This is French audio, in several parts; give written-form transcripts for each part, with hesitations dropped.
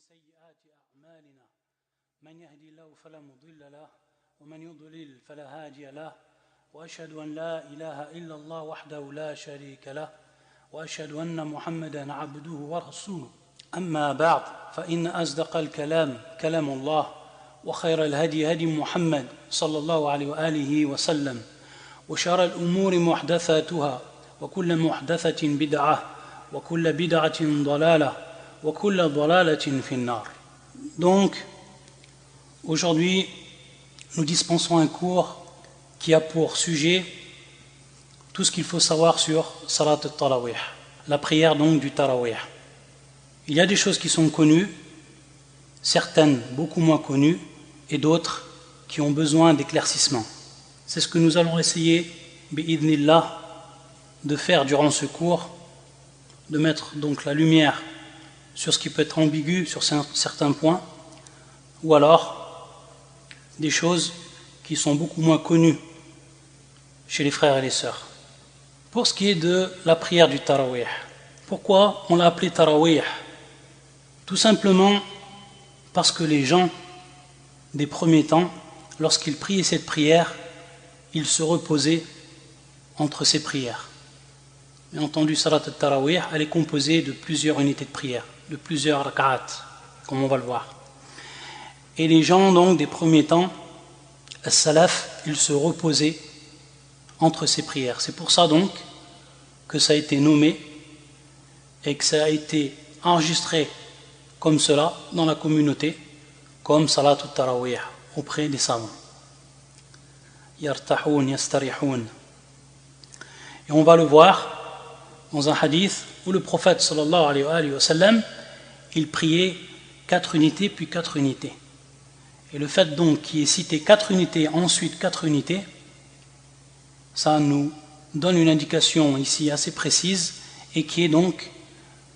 سيئات أعمالنا من يهدي الله فلا مضل له ومن يضلل فلا هادي له وأشهد أن لا إله إلا الله وحده لا شريك له وأشهد أن محمدا عبده ورسوله أما بعد فإن أصدق الكلام كلام الله وخير الهدي هدي محمد صلى الله عليه وآله وسلم وشر الأمور محدثاتها وكل محدثة بدعة وكل بدعة ضلالة وكل ضلالة في النار. Donc, aujourd'hui, nous dispensons un cours qui a pour sujet tout ce qu'il faut savoir sur Salat al-Tarawih, la prière donc du Tarawih. Il y a des choses qui sont connues, certaines beaucoup moins connues, et d'autres qui ont besoin d'éclaircissement. C'est ce que nous allons essayer, bi'idhnillah, de faire durant ce cours, de mettre donc la lumière sur ce qui peut être ambigu sur certains points, ou alors des choses qui sont beaucoup moins connues chez les frères et les sœurs. Pour ce qui est de la prière du Tarawih, pourquoi on l'a appelé Tarawih? Tout simplement parce que les gens des premiers temps, lorsqu'ils priaient cette prière, ils se reposaient entre ces prières. Bien entendu, Salat al-Tarawih, elle est composée de plusieurs unités de prière, de plusieurs rak'at, comme on va le voir. Et les gens donc des premiers temps, as-salaf, ils se reposaient entre ces prières. C'est pour ça donc que ça a été nommé et que ça a été enregistré comme cela dans la communauté, comme Salat al-Tarawih, auprès des savants. Yartahoun, yastarihoun. Et on va le voir dans un hadith où le prophète sallallahu alayhi wa sallam, il priait 4 unités puis 4 unités. Et le fait donc qu'il ait cité 4 unités, ensuite 4 unités, ça nous donne une indication ici assez précise, et qui est donc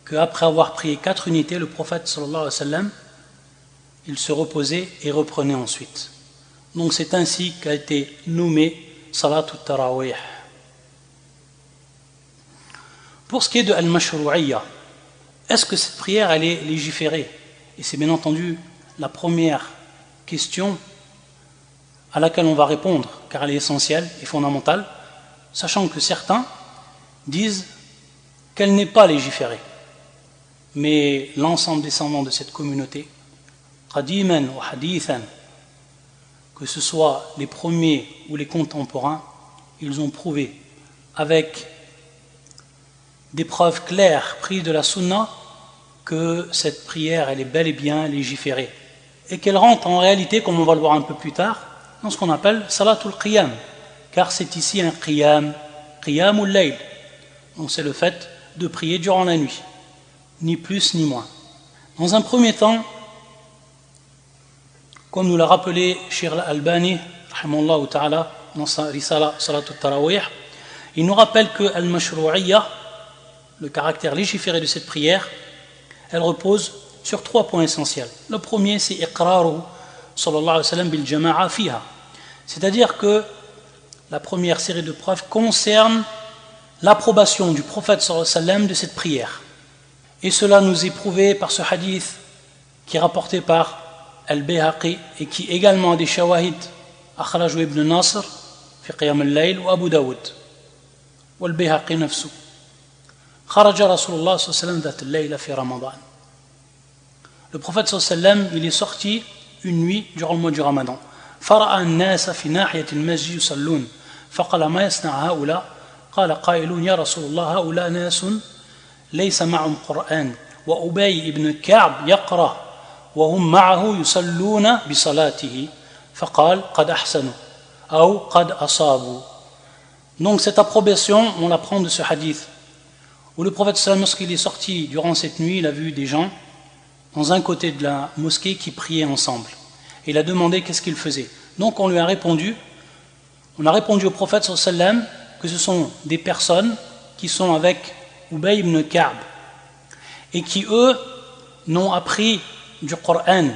qu'après avoir prié 4 unités, le prophète sallallahu alayhi wa sallam, il se reposait et reprenait ensuite. Donc c'est ainsi qu'a été nommé Salat al-Tarawih. Pour ce qui est de Al-Mashrou'iyya, est-ce que cette prière elle est légiférée? Et c'est bien entendu la première question à laquelle on va répondre, car elle est essentielle et fondamentale, sachant que certains disent qu'elle n'est pas légiférée. Mais l'ensemble des savants de cette communauté, qadiman ou hadithan, que ce soit les premiers ou les contemporains, ils ont prouvé avec des preuves claires prises de la sunna que cette prière elle est bel et bien légiférée et qu'elle rentre en réalité, comme on va le voir un peu plus tard, dans ce qu'on appelle salatul qiyam, car c'est ici un qiyamul layl, donc c'est le fait de prier durant la nuit, ni plus ni moins. Dans un premier temps, comme nous l'a rappelé Cheikh Al-Albani rahimahullah ta'ala dans sa risala Salatul Tarawih, il nous rappelle que Al-Mashrou'iyya, le caractère légiféré de cette prière, elle repose sur 3 points essentiels. Le premier, c'est iqraru sallallahu alayhi wa sallam bil jama'a fiha, c'est-à-dire que la première série de preuves concerne l'approbation du prophète sallallahu alayhi wa sallam de cette prière. Et cela nous est prouvé par ce hadith qui est rapporté par Al-Bayhaqi et qui également a des shawahid akhrajou ibn Nasr fi qiyam al-layl wa Abu Daoud wa Al-Bayhaqi nafsu. خرج رسول الله صلى الله عليه وسلم ذات الليلة في رمضان. Le prophète صلى الله عليه وسلم il est sorti une nuit durant le mois du Ramadan. فرأى الناس في ناحية المسجد يصلون فقال ما يصنع هؤلاء؟ قال قائلون يا رسول الله هؤلاء ناس ليس معهم قرآن وأبي بن كعب يقرأ وهم معه يصلون بصلاته فقال قد أحسنوا أو قد أصابوا. Donc cette approbation on l'apprend de ce hadith où le prophète sallam, lorsqu'il est sorti durant cette nuit, il a vu des gens dans un côté de la mosquée qui priaient ensemble. Et il a demandé qu'est-ce qu'ils faisaient. Donc on lui a répondu, au prophète sallam que ce sont des personnes qui sont avec Ubay ibn Ka'b et qui eux n'ont appris du Coran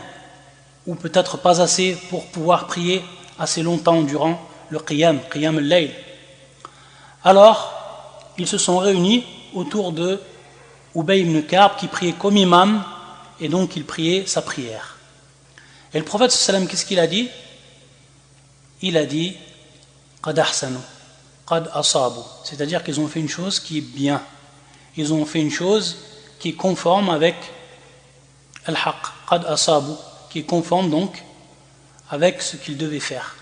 ou peut-être pas assez pour pouvoir prier assez longtemps durant le qiyam al-layl. Alors ils se sont réunis autour de Ubay ibn Ka'b qui priait comme imam et donc il priait sa prière. Et le prophète sallam, qu'est-ce qu'il a dit? Il a dit qad ahsanu, qad asabu, c'est-à-dire qu'ils ont fait une chose qui est bien, ils ont fait une chose qui est conforme avec al-haq, qad asabu, qui est conforme donc avec ce qu'ils devaient faire.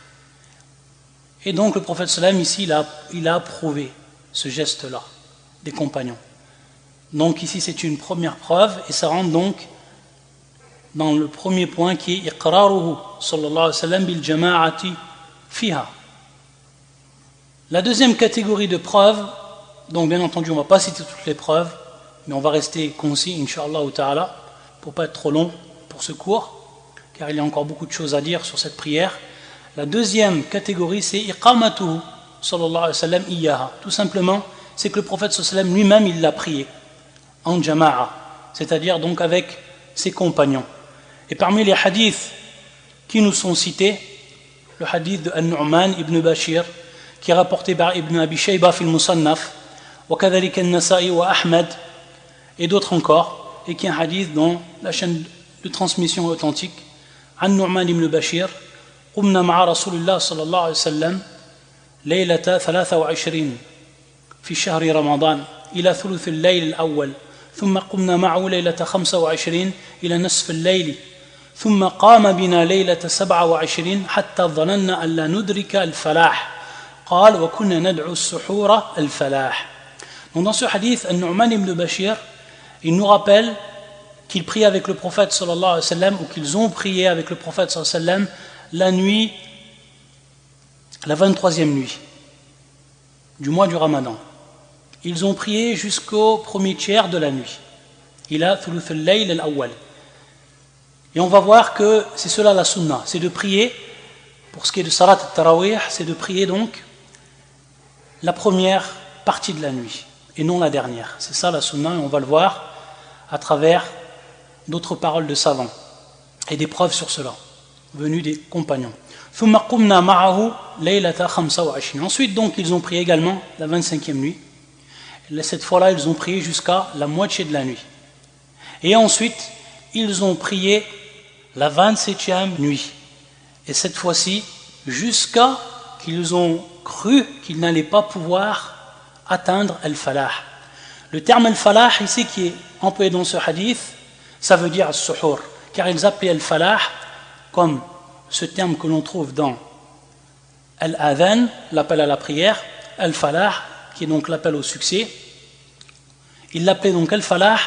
Et donc le prophète sallam ici il a approuvé ce geste-là des compagnons. Donc ici c'est une première preuve et ça rentre donc dans le premier point qui est iqraruhu sallallahu alayhi wa sallam bil jama'ati fiha. La deuxième catégorie de preuves, donc bien entendu on ne va pas citer toutes les preuves, mais on va rester concis incha'Allah ta'ala pour pas être trop long pour ce cours, car il y a encore beaucoup de choses à dire sur cette prière. La deuxième catégorie c'est iqamatuhu sallallahu alayhi wa sallam iyyaha. Tout simplement c'est que le prophète sallallahu alayhi wa sallam lui-même il l'a prié en jama'a, c'est-à-dire donc avec ses compagnons. Et parmi les hadiths qui nous sont cités, le hadith de An-Nu'man ibn Bashir qui est rapporté par Ibn Abi Shayba fil Musannaf wa kadhalika An-Nasa'i wa Ahmad et d'autres encore, et qui est un hadith dont la chaîne de transmission est authentique. An-Nu'man ibn Bashir قمنا مع رسول الله صلى الله عليه وسلم ليلة 23 في شهر رمضان إلى ثلث الليل الأول ثم قمنا معه ليلة 25 إلى نصف الليل ثم قام بنا ليلة 27 حتى ظننا أن لا ندرك الفلاح قال وكنا ندعو السحور الفلاح. Donc dans ce hadith, An-Nu'man ibn Bashir, il nous rappelle qu'ils prient avec le prophète sallallahu alayhi wa sallam, ou qu'ils ont prié avec le prophète sallallahu alayhi wa sallam la nuit, la 23e nuit du mois du Ramadan. Ils ont prié jusqu'au premier tiers de la nuit. Il a thuluth al-layl al-awwal. Et on va voir que c'est cela la sunna, c'est de prier, pour ce qui est de salat al-tarawih, c'est de prier donc la première partie de la nuit et non la dernière. C'est ça la sunna, et on va le voir à travers d'autres paroles de savants et des preuves sur cela venues des compagnons. Ensuite donc ils ont prié également la 25e nuit. Cette fois-là ils ont prié jusqu'à la moitié de la nuit. Et ensuite ils ont prié la 27e nuit. Et cette fois-ci jusqu'à qu'ils ont cru qu'ils n'allaient pas pouvoir atteindre al-falah. Le terme al-falah ici qui est employé dans ce hadith, ça veut dire al-suhur, car ils appelaient al-falah comme ce terme que l'on trouve dans al-adhan, l'appel à la prière, al-falah qui est donc l'appel au succès. Ils l'appelaient donc al-falah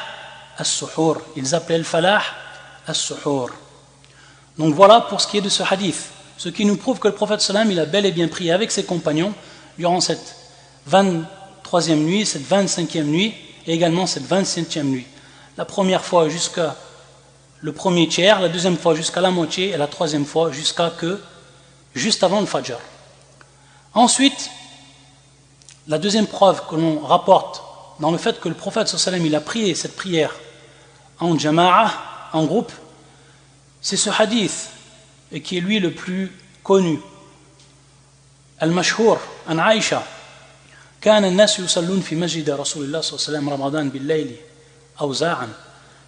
al-suhur, ils appelaient al-falah al-suhur. Donc voilà pour ce qui est de ce hadith, ce qui nous prouve que le prophète sallam il a bel et bien prié avec ses compagnons durant cette 23e nuit, cette 25e nuit et également cette 27e nuit. La première fois jusqu'à le premier tiers, la deuxième fois jusqu'à la moitié et la troisième fois juste avant le Fajr. Ensuite, la deuxième preuve que l'on rapporte dans le fait que le prophète sallallahu alayhi wa sallam il a prié cette prière en jama'a, en groupe, c'est ce hadith et qui est lui le plus connu. Al-Mashhur an Aïcha كان الناس يصلون في مسجد رسول الله صلى الله عليه وسلم رمضان بالليل أوزاعا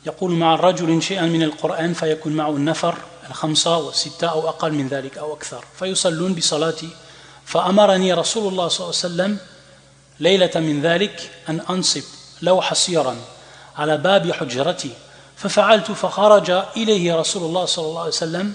يقول مع الرجل شيئا من القرآن فيكون معه النفر 5 و6 أو أقل من ذلك أو أكثر فيصلون بصلاتي فأمرني رسول الله صلى الله عليه وسلم ليلة من ذلك أن أنصب لو حصيرا على باب حجرتي ففعلت فخرج إليه رسول الله صلى الله عليه وسلم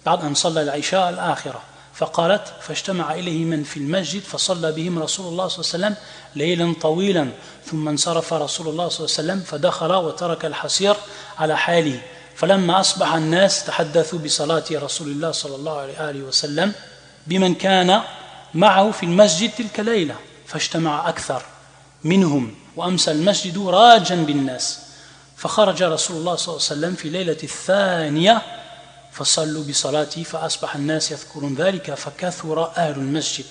بعد أن صلى العشاء الآخرة فقالت فاجتمع إليه من في المسجد فصلى بهم رسول الله صلى الله عليه وسلم ليلا طويلا ثم انصرف رسول الله صلى الله عليه وسلم فدخل وترك الحصير على حاله فلما أصبح الناس تحدثوا بصلاة رسول الله صلى الله عليه وسلم بمن كان معه في المسجد تلك ليلة فاجتمع أكثر منهم وأمسى المسجد راجا بالناس فخرج رسول الله صلى الله عليه وسلم في ليلة الثانية فصلوا بصلاتي فأصبح الناس يذكرون ذلك فكثر أهل المسجد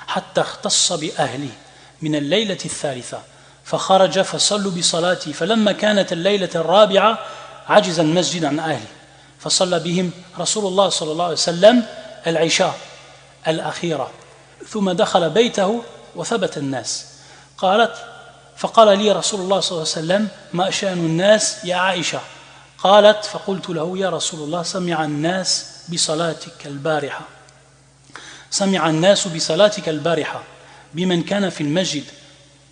حتى اختص بأهله من الليلة الثالثة فخرج فصلوا بصلاتي فلما كانت الليلة الرابعة عجز المسجد عن أهله فصلى بهم رسول الله صلى الله عليه وسلم العشاء الأخيرة ثم دخل بيته وثبت الناس قالت فقال لي رسول الله صلى الله عليه وسلم ما شأن الناس يا عائشة قالت فقلت له يا رسول الله سمع الناس بصلاتك البارحة بمن كان في المسجد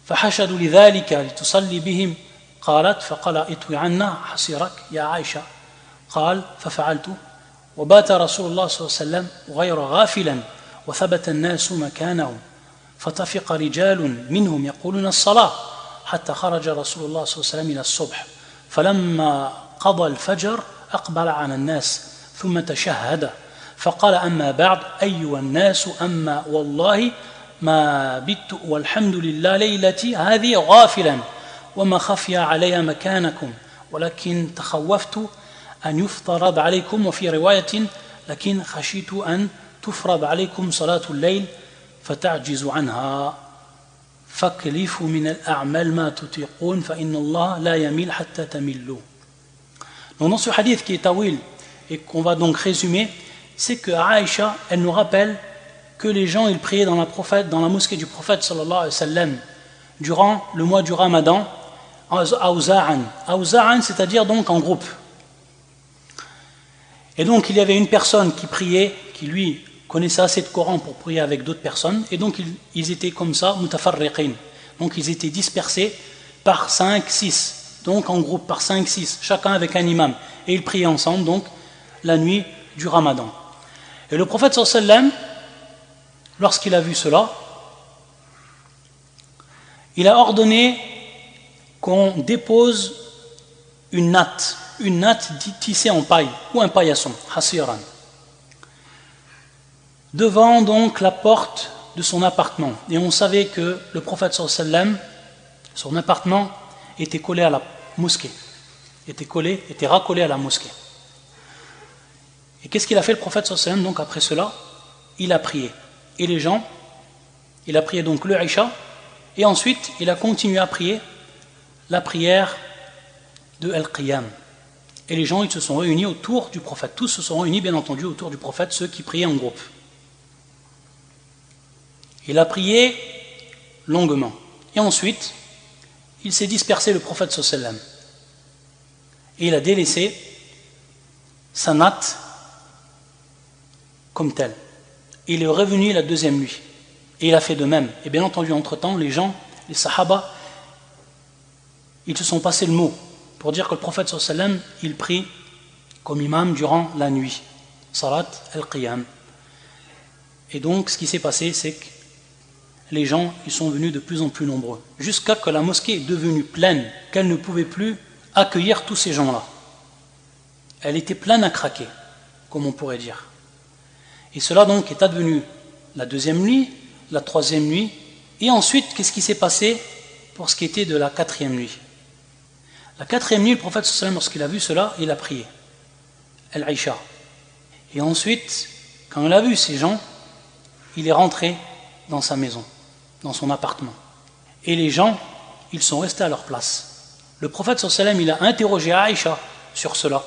فحشدوا لذلك لتصلي بهم قالت فقال اطوي عنا حصيرك يا عائشة قال ففعلت وبات رسول الله صلى الله عليه وسلم غير غافلا وثبت الناس مكانهم فطفق رجال منهم يقولون الصلاة حتى خرج رسول الله صلى الله عليه وسلم إلى الصبح فلما قضى الفجر أقبل على الناس ثم تشهد فقال أما بعد أيها الناس أما والله ما بت والحمد لله ليلتي هذه غافلا وما خفي علي مكانكم ولكن تخوفت أن يفترض عليكم وفي رواية لكن خشيت أن تفرض عليكم صلاة الليل فتعجز عنها فاكلفوا من الأعمال ما تطيقون فإن الله لا يميل حتى تملوا. Donc dans ce hadith qui est tawil et qu'on va donc résumer, c'est que Aïcha, elle nous rappelle que les gens ils priaient dans la mosquée du prophète sallallahu alayhi wa sallam durant le mois du Ramadan Auza'an, c'est-à-dire donc en groupe. Et donc il y avait une personne qui priait, qui lui connaissait assez de Coran pour prier avec d'autres personnes, et donc ils étaient comme ça, mutafarriqin. Donc ils étaient dispersés par 5, 6, donc en groupe par 5, 6, chacun avec un imam. Et ils priaient ensemble, donc la nuit du Ramadan. Et le prophète sallallahu alayhi wa sallam, lorsqu'il a vu cela, il a ordonné qu'on dépose une natte tissée en paille ou un paillasson, hasiran, devant donc la porte de son appartement. Et on savait que le prophète sallallahu alayhi wa sallam, son appartement était collé à la mosquée, était racolé à la mosquée. Et qu'est-ce qu'il a fait le prophète sallallahu alayhi wa sallam? Donc après cela, il a prié. Et les gens, il a prié donc le Isha, et ensuite il a continué à prier la prière de Al-Qiyam. Et les gens, ils se sont réunis autour du prophète. Tous se sont réunis, bien entendu, autour du prophète, ceux qui priaient en groupe. Il a prié longuement. Et ensuite, il s'est dispersé, le prophète sallallahu alayhi wa sallam. Et il a délaissé sa natte comme telle. Il est revenu la deuxième nuit. Et il a fait de même. Et bien entendu, entre-temps, les gens, les sahaba, ils se sont passés le mot pour dire que le prophète sallallahu alayhi wa sallam, il prie comme imam durant la nuit. Salat al-Qiyam. Et donc, ce qui s'est passé, c'est que les gens, ils sont venus de plus en plus nombreux. Jusqu'à que la mosquée est devenue pleine, qu'elle ne pouvait plus accueillir tous ces gens-là. Elle était pleine à craquer, comme on pourrait dire. Et cela donc est advenu la deuxième nuit, la troisième nuit, et ensuite, qu'est-ce qui s'est passé pour ce qui était de la quatrième nuit? La quatrième nuit, le prophète sallallahu alayhi wa sallam, lorsqu'il a vu cela, il a prié Al-Isha. Et ensuite, quand il a vu ces gens, il est rentré dans sa maison, dans son appartement. Et les gens, ils sont restés à leur place. Le prophète sallallahu alayhi wa sallam, il a interrogé Aïcha sur cela.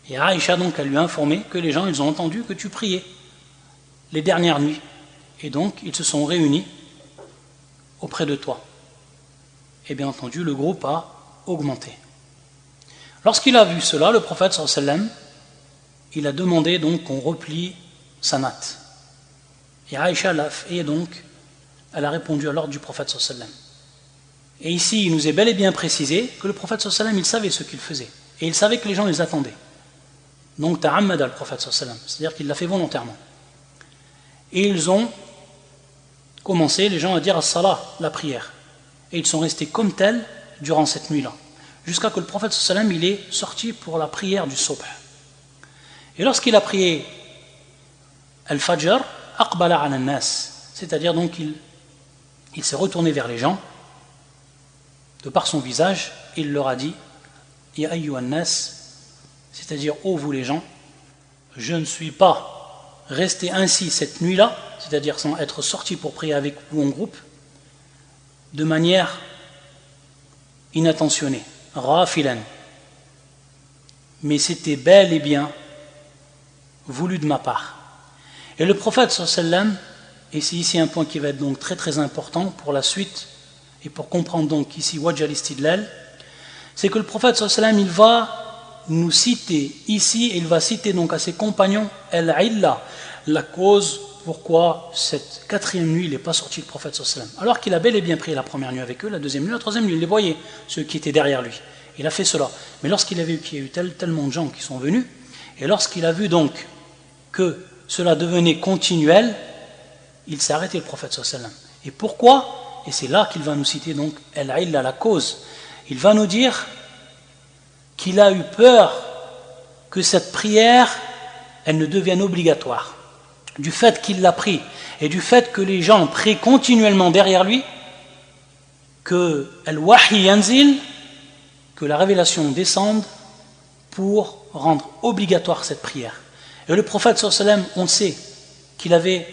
Et Aïcha, donc, elle lui a informé que les gens, ils ont entendu que tu priais les dernières nuits. Et donc, ils se sont réunis auprès de toi. Et bien entendu, le groupe a augmenté. Lorsqu'il a vu cela, le prophète sallallahu alayhi wa sallam, il a demandé donc qu'on replie sa natte. Et Aïcha l'a fait, et donc, elle a répondu à l'ordre du prophète sallallahu alayhi wa sallam. Et ici, il nous est bel et bien précisé que le prophète sallallahu alayhi wa sallam, il savait ce qu'il faisait. Et il savait que les gens les attendaient. Donc, ta'ammada le prophète sallallahu alayhi wa sallam, c'est-à-dire qu'il l'a fait volontairement. Et ils ont commencé, les gens, à dire as-salah, la prière. Et ils sont restés comme tels durant cette nuit-là, jusqu'à que le prophète sallallahu alayhi wa sallam, il est sorti pour la prière du subh. Et lorsqu'il a prié al-fajr, aqbala ala nas, c'est-à-dire donc il s'est retourné vers les gens, de par son visage, il leur a dit ya ayyuhan nas, c'est-à-dire ô vous les gens, je ne suis pas resté ainsi cette nuit-là, c'est-à-dire sans être sorti pour prier avec vous en groupe, de manière inattentionnée, rafilan, mais c'était bel et bien voulu de ma part. Et le prophète sallallahu alayhi wa sallam, et c'est ici un point qui va être donc très très important pour la suite et pour comprendre donc ici wajh al-istidlal, c'est que le prophète sallallahu alayhi wa sallam, il va nous citer ici, il va citer donc à ses compagnons al-illa, la cause pourquoi cette quatrième nuit il n'est pas sorti le prophète sallallahu alayhi wa sallam. Alors qu'il a bel et bien pris la première nuit avec eux, la deuxième nuit, la troisième nuit, il les voyait, ceux qui étaient derrière lui. Il a fait cela. Mais lorsqu'il a vu qu'il y a eu tellement de gens qui sont venus, et lorsqu'il a vu donc que cela devenait continuel, il s'est arrêté le prophète sallallahu alayhi wa sallam. Et pourquoi? Et c'est là qu'il va nous citer donc al-illa, la cause. Il va nous dire qu'il a eu peur que cette prière, elle ne devienne obligatoire. Du fait qu'il l'a pris et du fait que les gens prient continuellement derrière lui, que al-wahi yanzil, que la révélation descende pour rendre obligatoire cette prière. Et le prophète sallallahu alayhi wa sallam, on sait qu'il avait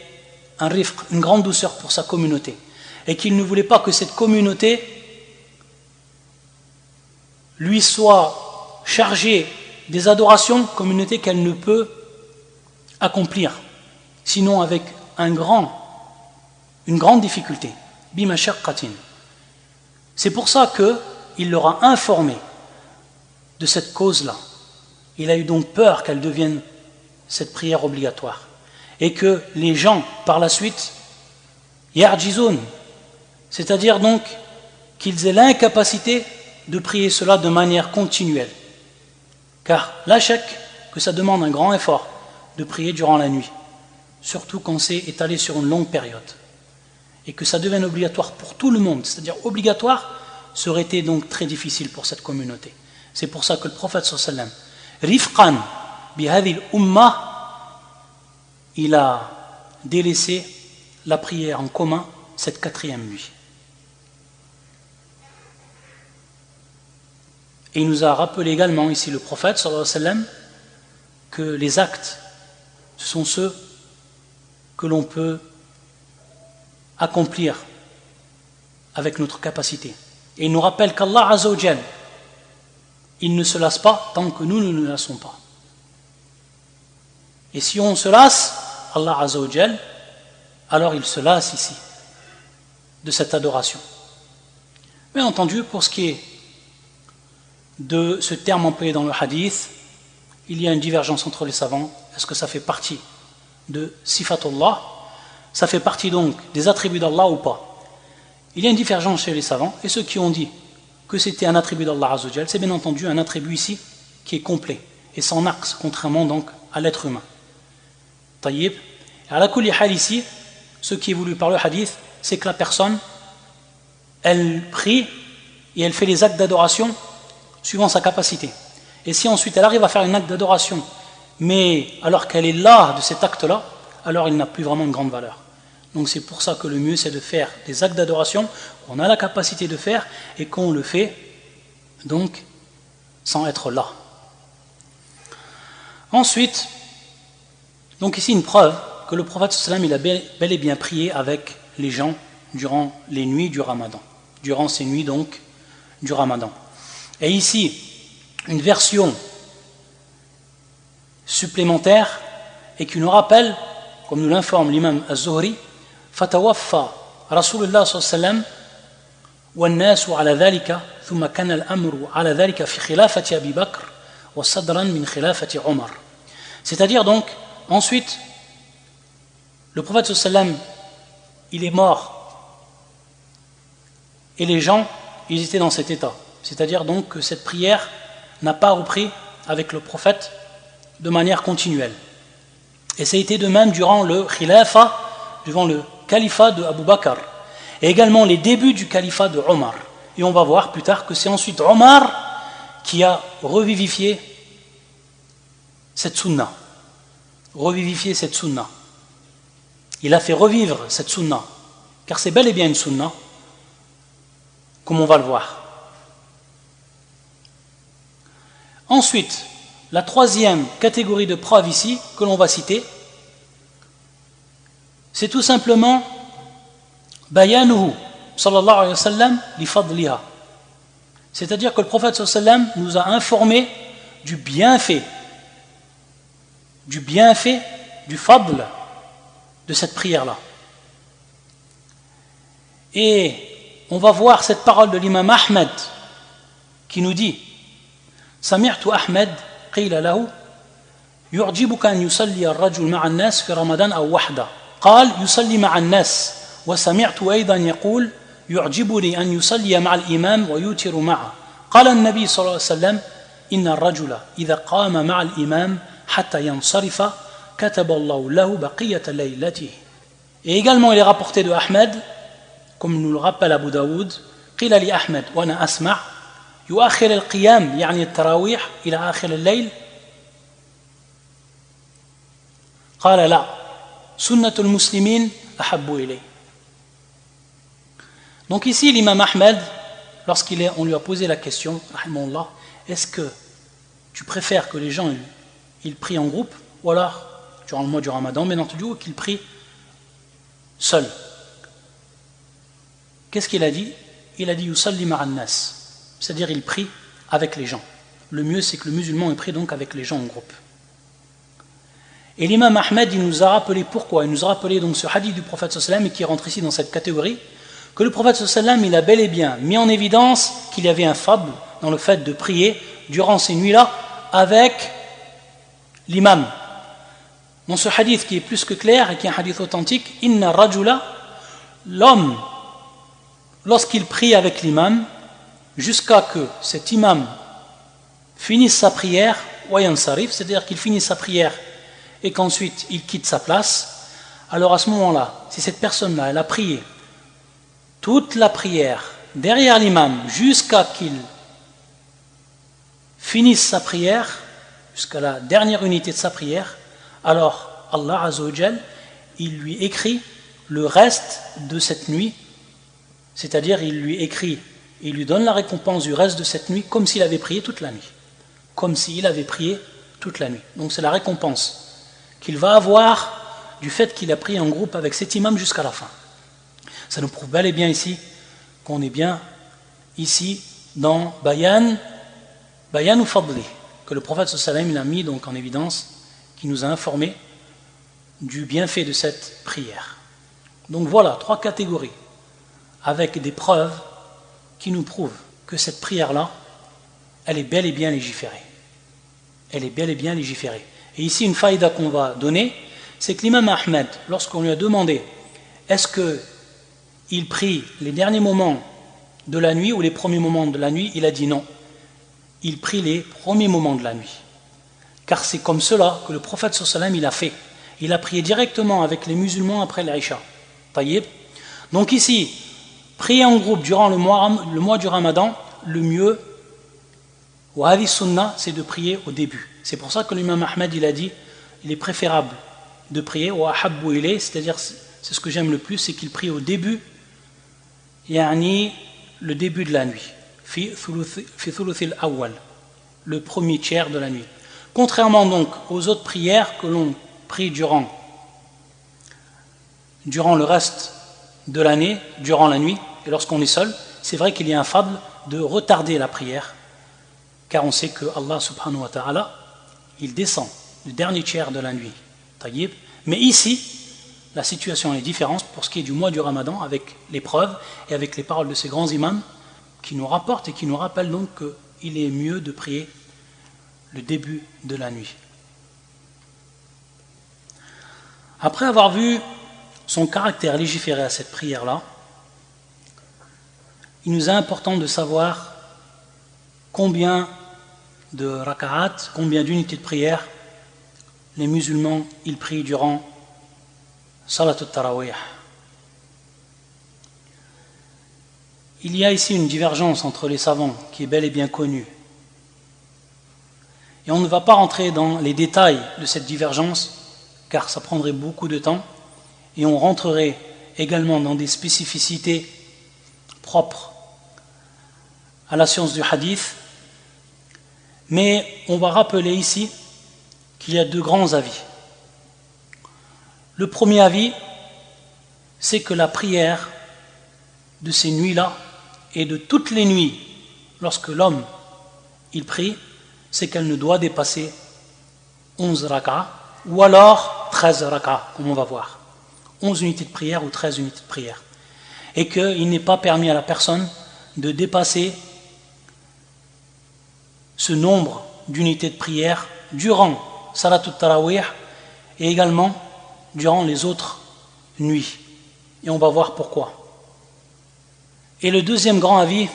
un rifq, une grande douceur pour sa communauté, et qu'il ne voulait pas que cette communauté lui soit chargée des adorations, communauté qu'elle ne peut accomplir, sinon avec une grande difficulté. Bimashaqqatin. C'est pour ça qu'il leur a informé de cette cause-là. Il a eu donc peur qu'elle devienne cette prière obligatoire. Et que les gens, par la suite, yarjizoun, c'est-à-dire donc qu'ils aient l'incapacité de prier cela de manière continuelle. Car la chèque, que ça demande un grand effort de prier durant la nuit, surtout quand c'est étalé sur une longue période. Et que ça devienne obligatoire pour tout le monde, c'est-à-dire obligatoire, ça aurait été donc très difficile pour cette communauté. C'est pour ça que le prophète sallallahu alayhi wa sallam, rifqan bihadil ummah, il a délaissé la prière en commun cette quatrième nuit. Et il nous a rappelé également ici le prophète sallallahu alayhi wa sallam que les actes, ce sont ceux que l'on peut accomplir avec notre capacité. Et il nous rappelle qu'Allah Azza wa Jal, il ne se lasse pas tant que nous ne nous lassons pas. Et si on se lasse, Allah Azza wa Jal, alors il se lasse ici de cette adoration. Bien entendu, pour ce qui est de ce terme employé dans le hadith, il y a une divergence entre les savants. Est-ce que ça fait partie de sifatullah? Ça fait partie donc des attributs d'Allah ou pas? Il y a une divergence chez les savants, et ceux qui ont dit que c'était un attribut d'Allah Azza wa Jal, c'est bien entendu un attribut ici qui est complet et sans axe, contrairement donc à l'être humain. Taïb. À la kulli hal ici, ce qui est voulu par le hadith, c'est que la personne, elle prie et elle fait les actes d'adoration suivant sa capacité. Et si ensuite elle arrive à faire un acte d'adoration, mais alors qu'elle est là de cet acte-là, alors il n'a plus vraiment une grande valeur. Donc c'est pour ça que le mieux c'est de faire des actes d'adoration qu'on a la capacité de faire et qu'on le fait donc sans être là. Ensuite, donc ici une preuve que le prophète sallam il a bel et bien prié avec les gens durant les nuits du Ramadan, durant ces nuits donc du Ramadan. Et ici une version supplémentaire et qui nous rappelle, comme nous l'informe l'imam Az-Zuhri, فتوفى رسول الله صلى الله عليه وسلم والناس على ذلك ثم كان الأمر على ذلك في خلافة أبي بكر وصدرا من خلافة عمر. C'est-à-dire donc, ensuite, le prophète sallallahu alayhi wa sallam, il est mort et les gens, ils étaient dans cet état. C'est-à-dire donc que cette prière n'a pas repris avec le prophète de manière continuelle. Et ça a été de même durant le khilafa, durant le califat de Abu Bakr, et également les débuts du califat de Omar. Et on va voir plus tard que c'est ensuite Omar qui a revivifié cette sunna. Il a fait revivre cette sunna, car c'est bel et bien une sunna, comme on va le voir. Ensuite, la troisième catégorie de preuves ici, que l'on va citer, c'est tout simplement bayanuhu sallallahu alayhi wa sallam li fadliha. C'est-à-dire que le prophète sallallahu alayhi wa sallam nous a informé du bienfait, du fadl de cette prière-là. Et on va voir cette parole de l'imam Ahmed qui nous dit سمعت أحمد قيل له يعجبك أن يصلي الرجل مع الناس في رمضان أو وحده قال يصلي مع الناس وسمعت أيضا يقول يعجبني أن يصلي مع الإمام ويوتر معه قال النبي صلى الله عليه وسلم إن الرجل إذا قام مع الإمام حتى ينصرف كتب الله له بقية ليلته. Et également il est rapporté de Ahmed, comme nous le rappelle Abu Daoud, قيل لأحمد وأنا أسمع يؤخر القيام يعني التراويح إلى آخر الليل قال لا سنة المسلمين أحب إليه. Donc ici l'imam Ahmed, on lui a posé la question, rahimahullah, est-ce que tu préfères que les gens ils prient en groupe ou alors durant le mois du Ramadan, bien entendu, ou qu'ils prient seuls? Qu'est-ce qu'il a dit? Il a dit yusalli ma'an nas, c'est-à-dire il prie avec les gens. Le mieux c'est que le musulman il prie donc avec les gens en groupe. Et l'imam Ahmed il nous a rappelé pourquoi. Il nous a rappelé donc ce hadith du prophète sallallahu alayhi wa sallam, et qui rentre ici dans cette catégorie, que le prophète sallallahu alayhi wa sallam il a bel et bien mis en évidence qu'il y avait un fadl dans le fait de prier durant ces nuits-là avec l'imam. Dans ce hadith qui est plus que clair et qui est un hadith authentique, inna rajula, l'homme, lorsqu'il prie avec l'imam, jusqu'à que cet imam finisse sa prière, wa yansarif, c'est-à-dire qu'il finisse sa prière et qu'ensuite il quitte sa place, alors à ce moment-là, si cette personne-là, elle a prié toute la prière derrière l'imam jusqu'à qu'il finisse sa prière, jusqu'à la dernière unité de sa prière, alors Allah Azza wa Jal, il lui écrit le reste de cette nuit, c'est-à-dire il lui donne la récompense du reste de cette nuit comme s'il avait prié toute la nuit. Comme s'il avait prié toute la nuit. Donc c'est la récompense qu'il va avoir du fait qu'il a prié en groupe avec cet imam jusqu'à la fin. Ça nous prouve bel et bien ici qu'on est bien ici dans Bayan ou Fadli, que le prophète sallallahu alayhi wa sallam il a mis donc en évidence, qui nous a informé du bienfait de cette prière. Donc voilà, 3 catégories, avec des preuves qui nous prouvent que cette prière-là, elle est bel et bien légiférée. Elle est bel et bien légiférée. Et ici, une faïda qu'on va donner, c'est que l'imam Ahmed, lorsqu'on lui a demandé est-ce qu'il prie les derniers moments de la nuit ou les premiers moments de la nuit, il a dit non. Il prie les premiers moments de la nuit. Car c'est comme cela que le prophète sallallahu alayhi wa sallam il a fait. Il a prié directement avec les musulmans après l'Aïcha. Taïb. Donc ici, prier en groupe durant le mois du Ramadan, le mieux, wa hadhi sunnah, c'est de prier au début. C'est pour ça que l'imam Ahmed il a dit, il est préférable de prier wa ahabbu ilay, c'est-à-dire c'est ce que j'aime le plus, c'est qu'il prie au début, yani le début de la nuit, fi thuluthil awwal, le premier tiers de la nuit. Contrairement donc aux autres prières que l'on prie durant le reste de l'année, durant la nuit, et lorsqu'on est seul, c'est vrai qu'il y a un fadl de retarder la prière, car on sait que Allah subhanahu wa ta'ala, il descend le dernier tiers de la nuit. Taïb. Mais ici, la situation est différente pour ce qui est du mois du Ramadan, avec les preuves et avec les paroles de ces grands imams qui nous rapportent et qui nous rappellent donc qu'il est mieux de prier le début de la nuit. Après avoir vu son caractère légiféré à cette prière-là, il nous est important de savoir combien de raka'at, combien d'unités de prière les musulmans ils prient durant Salat al-Tarawih. Il y a ici une divergence entre les savants qui est bel et bien connue. Et on ne va pas rentrer dans les détails de cette divergence, car ça prendrait beaucoup de temps, et on rentrerait également dans des spécificités propres à la science du hadith. Mais on va rappeler ici qu'il y a 2 grands avis. Le premier avis, c'est que la prière de ces nuits-là et de toutes les nuits, lorsque l'homme il prie, c'est qu'elle ne doit dépasser 11 rak'ah ou alors 13 rak'ah, comme on va voir. 11 unités de prière ou 13 unités de prière. Et qu'il n'est pas permis à la personne de dépasser ce nombre d'unités de prière durant Salatul Tarawih et également durant les autres nuits. Et on va voir pourquoi. Et le deuxième grand avis,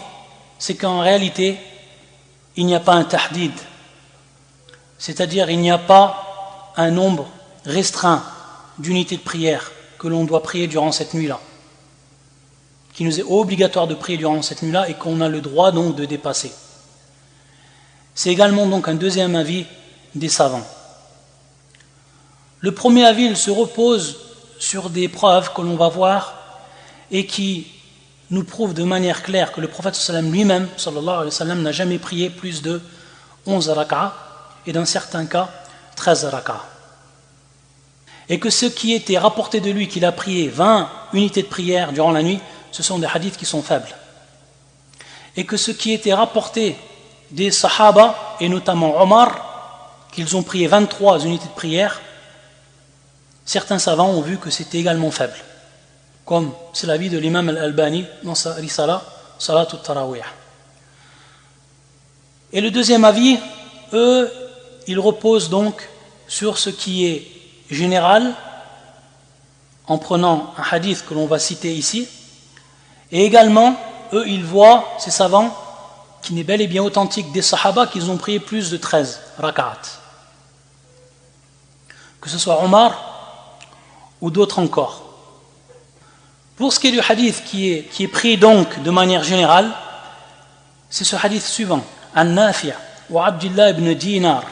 c'est qu'en réalité, il n'y a pas un tahdid, c'est-à-dire il n'y a pas un nombre restreint d'unités de prière que l'on doit prier durant cette nuit-là, qui nous est obligatoire de prier durant cette nuit-là et qu'on a le droit donc de dépasser. C'est également donc un deuxième avis des savants. Le premier avis, il se repose sur des preuves que l'on va voir et qui nous prouvent de manière claire que le prophète lui-même, sallallahu alayhi wa sallam, n'a jamais prié plus de 11 rak'a et dans certains cas 13 rak'a. Et que ce qui était rapporté de lui qu'il a prié 20 unités de prière durant la nuit, ce sont des hadiths qui sont faibles. Et que ce qui était rapporté des sahaba, et notamment Omar, qu'ils ont prié 23 unités de prière, certains savants ont vu que c'était également faible, comme c'est l'avis de l'imam al-Albani dans sa risala Salatul Tarawih. Et le deuxième avis, eux, ils reposent donc sur ce qui est général, en prenant un hadith que l'on va citer ici, et également, eux, ils voient, ces savants, qui n'est bel et bien authentique des sahaba, qu'ils ont prié plus de 13 rak'at. Que ce soit Omar ou d'autres encore. Pour ce qui est du hadith qui est pris donc de manière générale, c'est ce hadith suivant. An Nafi' wa Abdullah ibn Dinar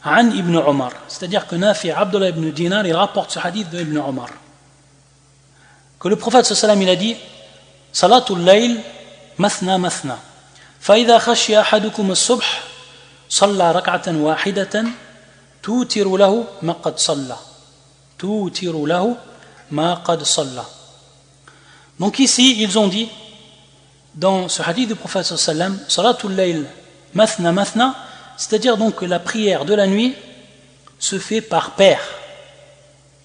an ibn Omar. C'est-à-dire que Nafi' Abdullah ibn Dinar, il rapporte ce hadith de ibn Omar. Que le prophète sallallahu alayhi wa sallam, il a dit Salatul layl mathna mathna. فإذا خشي أحدكم الصبح صلى ركعة واحدة توتر له ما قد صلى. توتر له ما قد صلى. Donc ici, ils ont dit, dans ce hadith du prophète sallallahu alayhi wa sallam, Salatul layl mathna mathna, c'est-à-dire donc que la prière de la nuit se fait par paire.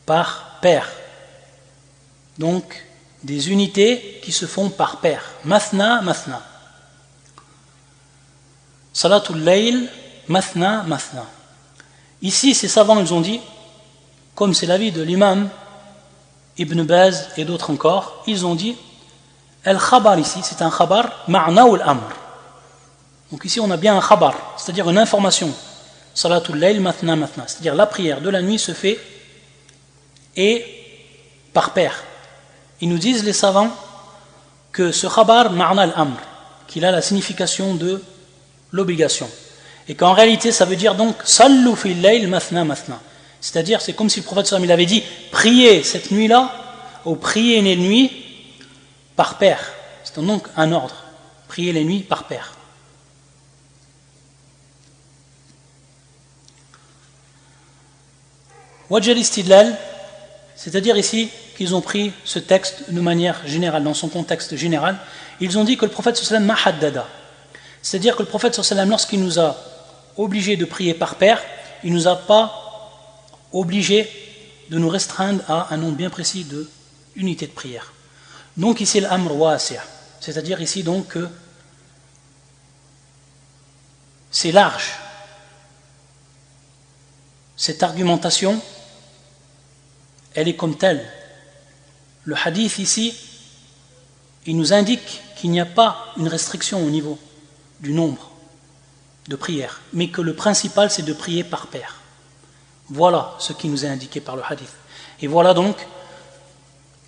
Par paire. Donc, des unités qui se font par paire. Mathna mathna. Salatul layl mathna mathna. Ici, ces savants, ils ont dit, comme c'est l'avis de l'imam Ibn Baz et d'autres encore, ils ont dit al-khabar ici, c'est un khabar ma'na ou al-amr. Donc ici on a bien un khabar, c'est-à-dire une information. Salatul layl mathna mathna, c'est-à-dire la prière de la nuit se fait et par paire. Ils nous disent les savants que ce khabar ma'na al-amr, qu'il a la signification de l'obligation, et qu'en réalité ça veut dire donc sallu fil layl mathna mathna. C'est-à-dire, c'est comme si le prophète sallallahu alayhi wa sallam il avait dit priez cette nuit-là, ou priez les nuits par paire. C'est donc un ordre. Priez les nuits par paire. Wajh al-istidlal, c'est-à-dire ici qu'ils ont pris ce texte de manière générale, dans son contexte général, ils ont dit que le prophète sallallahu alayhi wa sallam mahaddada. C'est-à-dire que le prophète sallallahu alayhi wa sallam, lorsqu'il nous a obligés de prier par paire, il ne nous a pas obligé de nous restreindre à un nombre bien précis de unités de prière. Donc ici l'amr wasi', c'est-à-dire ici donc que c'est large. Cette argumentation, elle est comme telle. Le hadith ici, il nous indique qu'il n'y a pas une restriction au niveau du nombre de prières, mais que le principal c'est de prier par paire. Voilà ce qui nous est indiqué par le hadith. Et voilà donc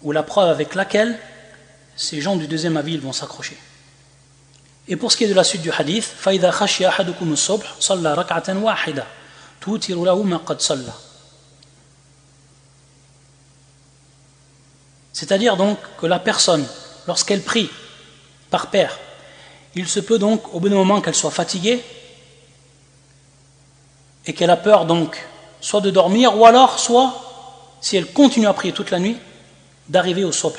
où la preuve avec laquelle ces gens du deuxième avis vont s'accrocher. Et pour ce qui est de la suite du hadith, فَإِذَا خَشِيَ أَحَدُكُمُ الصُّبْحَ صَلَّى رَكْعَةً وَاحِدَةً تُوتِرُ لَهُ مَا قَدْ صَلَّى. C'est-à-dire donc que la personne, lorsqu'elle prie par paire, il se peut donc au bout d'un moment qu'elle soit fatiguée et qu'elle a peur donc soit de dormir, ou alors soit, si elle continue à prier toute la nuit, d'arriver au subh.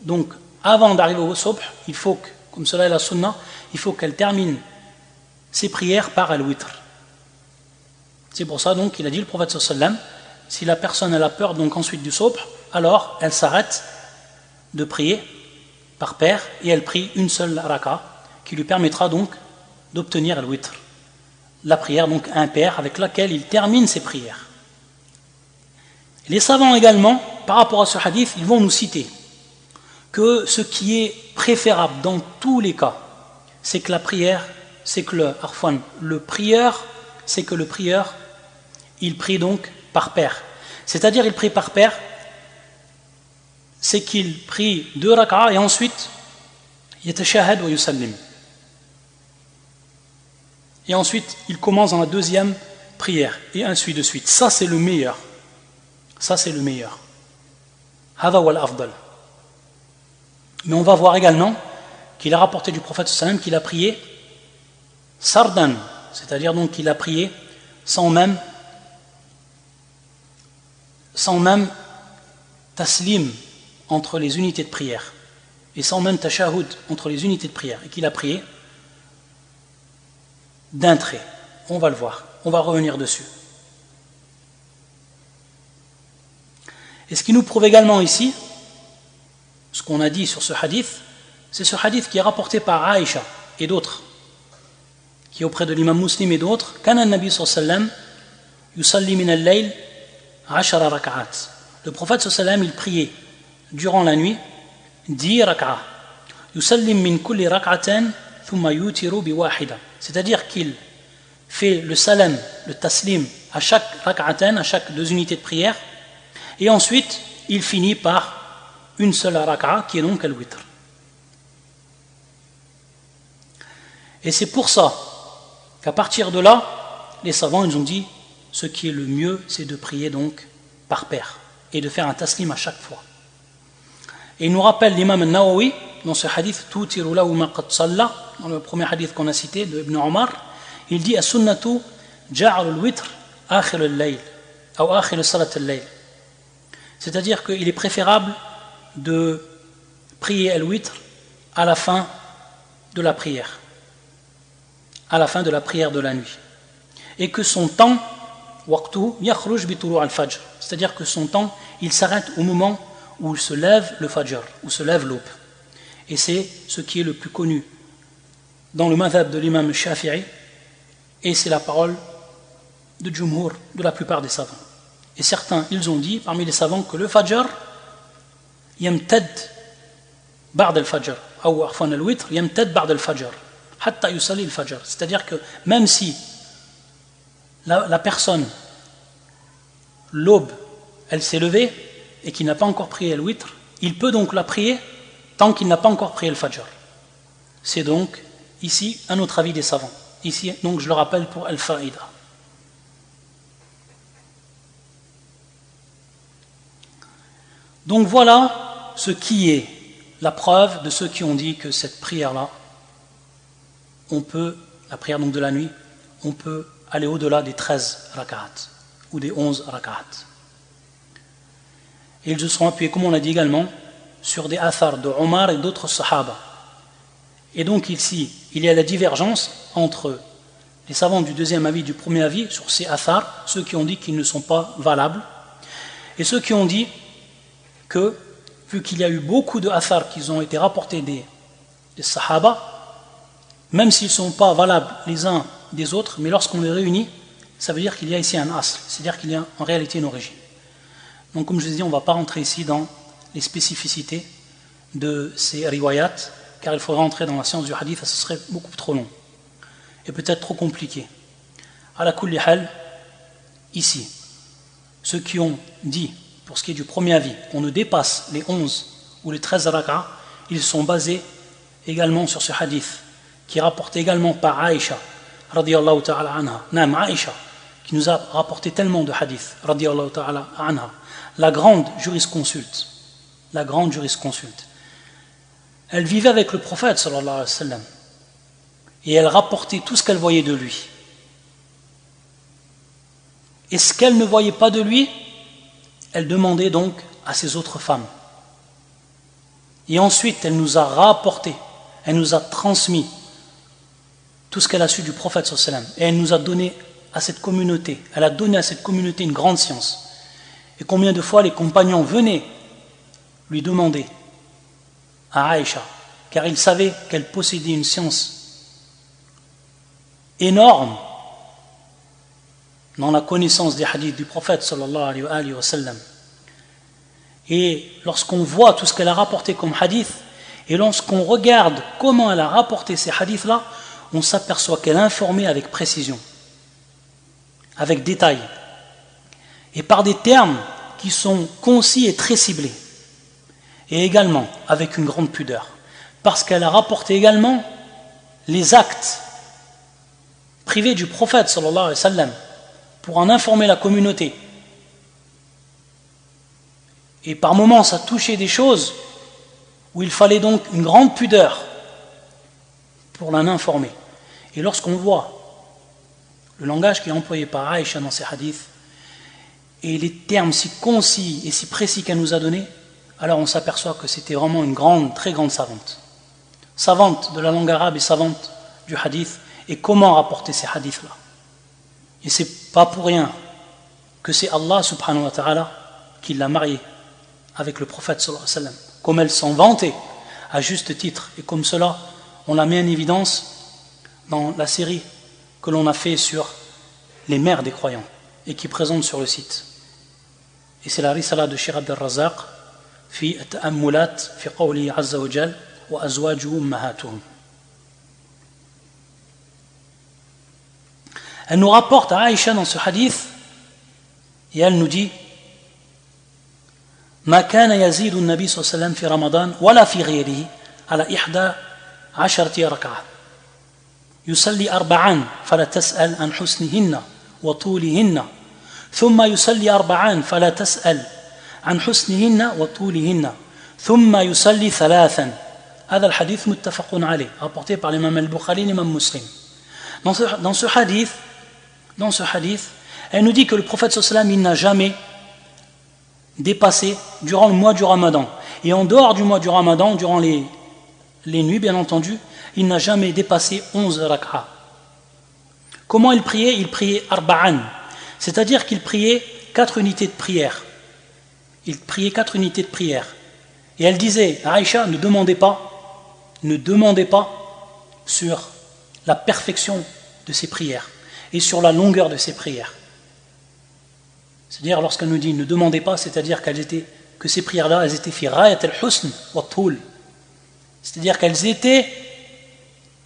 Donc, avant d'arriver au subh, il faut que, comme cela est la sunna, il faut qu'elle termine ses prières par al-witr. C'est pour ça donc qu'il a dit le prophète sallallahu alayhi wa sallam, si la personne elle a peur donc ensuite du subh, alors elle s'arrête de prier par paire et elle prie une seule raka qui lui permettra donc d'obtenir al-witr. la prière donc impaire avec laquelle il termine ses prières. Les savants également, par rapport à ce hadith, ils vont nous citer que ce qui est préférable dans tous les cas, c'est que la prière, c'est que le prieur, il prie donc par paire. C'est-à-dire, il prie par paire, c'est qu'il prie 2 rak'a et ensuite, yatashahad wa yusallim. Et ensuite, il commence dans la deuxième prière, et ainsi de suite. Ça, c'est le meilleur. Ça, c'est le meilleur. Hada wal afdal. Mais on va voir également qu'il a rapporté du prophète sallam qu'il a prié sardan, c'est-à-dire donc qu'il a prié sans même taslim entre les unités de prière et sans même tashahud entre les unités de prière, et qu'il a prié d'un trait. On va le voir, on va revenir dessus. Et ce qui nous prouve également ici, ce qu'on a dit sur ce hadith, c'est ce hadith qui est rapporté par Aïcha et d'autres, qui est auprès de l'imam Muslim et d'autres. Kana an-nabi sallallahu alayhi wa sallam yusalli min al-layl 10 rak'at. Le prophète sallallahu alayhi wa sallam, il priait durant la nuit 10 rak'at. Yusallim min kulli rak'atan thumma yutiru bi wahida. C'est-à-dire qu'il fait le salam, le taslim à chaque rak'atan, à chaque 2 unités de prière, et ensuite il finit par une seule rak'a qui est donc al-witr. Et c'est pour ça qu'à partir de là, les savants ils ont dit ce qui est le mieux, c'est de prier donc par paire et de faire un taslim à chaque fois. Et il nous rappelle l'imam al-Nawawi dans ce hadith Tutiru lahu ma qad salla, dans le premier hadith qu'on a cité de Ibn Omar, il dit as-sunnatu ja'al al-witr akhir al-layl ou akhir salat al-layl. C'est-à-dire qu'il est préférable de prier al-witr à la fin de la prière, à la fin de la prière de la nuit, et que son temps waqtuhu yakhruj bi tulu' al-fajr, c'est-à-dire que son temps il s'arrête au moment où se lève le fajr, où se lève l'aube. Et c'est ce qui est le plus connu dans le madhab de l'imam Shafi'i, et c'est la parole de Jumhur, de la plupart des savants. Et certains, ils ont dit, parmi les savants, que le fajr yamtad ba'd al-fajr, ou arfan al-witr yamtad ba'd al-fajr, hatta yusalli al-fajr. C'est-à-dire que même si la personne, l'aube, elle s'est levée et qu'il n'a pas encore prié al-witr, il peut donc la prier tant qu'il n'a pas encore prié le fajr. C'est donc ici un autre avis des savants. Ici, donc je le rappelle pour al-fa'ida. Donc voilà ce qui est la preuve de ceux qui ont dit que cette prière-là, on peut, la prière donc de la nuit, on peut aller au-delà des 13 rak'at ou des 11 rak'at. Et ils se seront appuyés, comme on l'a dit également, sur des athars de Omar et d'autres sahaba. Et donc ici, il y a la divergence entre les savants du deuxième avis, du premier avis, sur ces athars, ceux qui ont dit qu'ils ne sont pas valables, et ceux qui ont dit que, vu qu'il y a eu beaucoup de athars qui ont été rapportés des sahaba, même s'ils ne sont pas valables les uns des autres, mais lorsqu'on les réunit, ça veut dire qu'il y a ici un asl, c'est-à-dire qu'il y a en réalité une origine. Donc comme je vous ai dit, on ne va pas rentrer ici dans les spécificités de ces riwayat, car il faudrait rentrer dans la science du hadith, et ce serait beaucoup trop long, et peut-être trop compliqué. Ala kulli hal, ici, ceux qui ont dit, pour ce qui est du premier avis, qu'on ne dépasse les 11 ou les 13 rak'ah, ils sont basés également sur ce hadith, qui est rapporté également par Aïcha, radiyallahu ta'ala anha. Nam Aïcha, qui nous a rapporté tellement de hadiths, radiyallahu ta'ala anha, la grande jurisconsulte. La grande jurisconsulte. Elle vivait avec le prophète, sallallahu alayhi wa sallam, et elle rapportait tout ce qu'elle voyait de lui. Et ce qu'elle ne voyait pas de lui, elle demandait donc à ses autres femmes. Et ensuite, elle nous a rapporté, elle nous a transmis tout ce qu'elle a su du prophète sallallahu alayhi wa sallam, et elle nous a donné à cette communauté, elle a donné à cette communauté une grande science. Et combien de fois les compagnons venaient lui demander à Aïcha, car ils savaient qu'elle possédait une science énorme, dans la connaissance des hadiths du prophète sallallahu alayhi wa sallam. Et lorsqu'on voit tout ce qu'elle a rapporté comme hadith, et lorsqu'on regarde comment elle a rapporté ces hadiths-là, on s'aperçoit qu'elle a informé avec précision, avec détail, et par des termes qui sont concis et très ciblés, et également avec une grande pudeur, parce qu'elle a rapporté également les actes privés du prophète sallallahu alayhi wa sallam pour en informer la communauté. Et par moments, ça touchait des choses où il fallait donc une grande pudeur pour l'en informer. Et lorsqu'on voit le langage qui est employé par Aïcha dans ses hadiths et les termes si concis et si précis qu'elle nous a donnés, alors on s'aperçoit que c'était vraiment une grande, très grande savante. Savante de la langue arabe et savante du hadith, et comment rapporter ces hadiths-là. Et c'est pas pour rien que c'est Allah subhanahu wa ta'ala qui l'a mariée avec le prophète sallallahu alayhi wa sallam, comme elle s'en vantait à juste titre, et comme cela on l'a mis en évidence dans la série que l'on a fait sur les mères des croyants et qui présente sur le site. Et c'est la risala de Cheikh Abdel Razak fi ta'ammulat fi qawli azza wa jal wa azwajuhum ummahatuhum. Elle nous rapporte à Aïcha dans ce hadith et elle nous dit ما كان يزيد النبي صلى الله عليه وسلم في رمضان ولا في غيره على 11 ركعة يصلي 4 فلا تسأل عن حسنهن وطولهن ثم يصلي 4 فلا تسأل عن حسنهن وطولهن ثم يصلي 3. هذا الحديث متفق عليه rapporté par l'imam al-Bukhari et l'imam Muslim. Dans ce hadith, elle nous dit que le prophète sallallahu alayhi wa sallam, il n'a jamais dépassé durant le mois du Ramadan. Et en dehors du mois du Ramadan, durant les nuits, bien entendu, il n'a jamais dépassé 11 rak'a. Comment il priait? Il priait arba'an, c'est-à-dire qu'il priait 4 unités de prière. Il priait 4 unités de prière. Et elle disait à Aïcha, ne demandez pas sur la perfection de ses prières et sur la longueur de ses prières. C'est-à-dire, lorsqu'elle nous dit ne demandez pas, c'est-à-dire que ces prières-là, elles étaient fi rayat al-husn wa toul, c'est-à-dire qu'elles étaient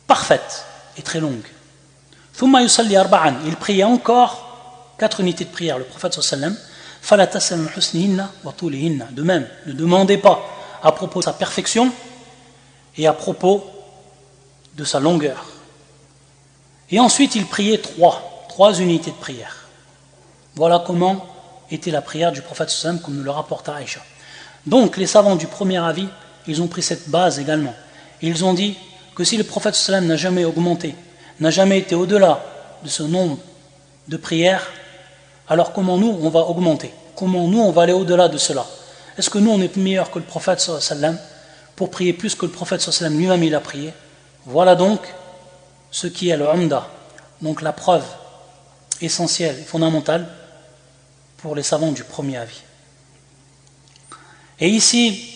parfaites et très longues. Thumma yusalli arba'an, il priait encore 4 unités de prière, le prophète sallallahu alayhi wa sallam, fala tas'al an husnihinna wa tulihinna. De même, ne demandez pas à propos de sa perfection et à propos de sa longueur. Et ensuite, il priait 3 unités de prière. Voilà comment était la prière du prophète sallallahu alayhi wa sallam, comme nous le rapporta Aïcha. Donc, les savants du premier avis, ils ont pris cette base également. Ils ont dit que si le prophète sallallahu alayhi wa sallam n'a jamais augmenté, n'a jamais été au-delà de ce nombre de prières, alors comment nous, on va augmenter? Comment nous, on va aller au-delà de cela? Est-ce que nous, on est meilleur que le prophète sallallahu alayhi wa sallam pour prier plus que le prophète sallallahu alayhi wa sallam lui-même il a prié? Voilà donc ce qui est le umda, donc la preuve essentielle et fondamentale pour les savants du premier avis. Et ici,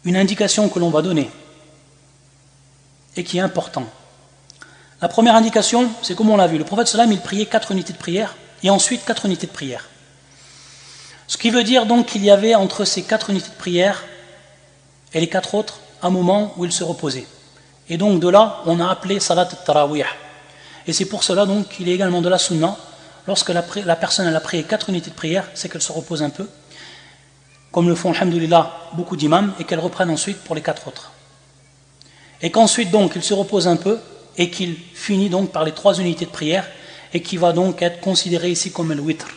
une indication que l'on va donner et qui est importante. La première indication, c'est comme on l'a vu, le prophète sallam, il priait 4 unités de prière et ensuite 4 unités de prière. Ce qui veut dire donc qu'il y avait entre ces 4 unités de prière et les 4 autres un moment où il se reposait. Et donc de là, on a appelé salat al-tarawih. Et c'est pour cela donc qu'il est également de la sunna, lorsque la personne elle a prié 4 unités de prière, c'est qu'elle se repose un peu, comme le font, alhamdoulilah, beaucoup d'imams, et qu'elle reprenne ensuite pour les 4 autres. Et qu'ensuite donc il se repose un peu, et qu'il finit donc par les 3 unités de prière, et qui va donc être considéré ici comme le witr.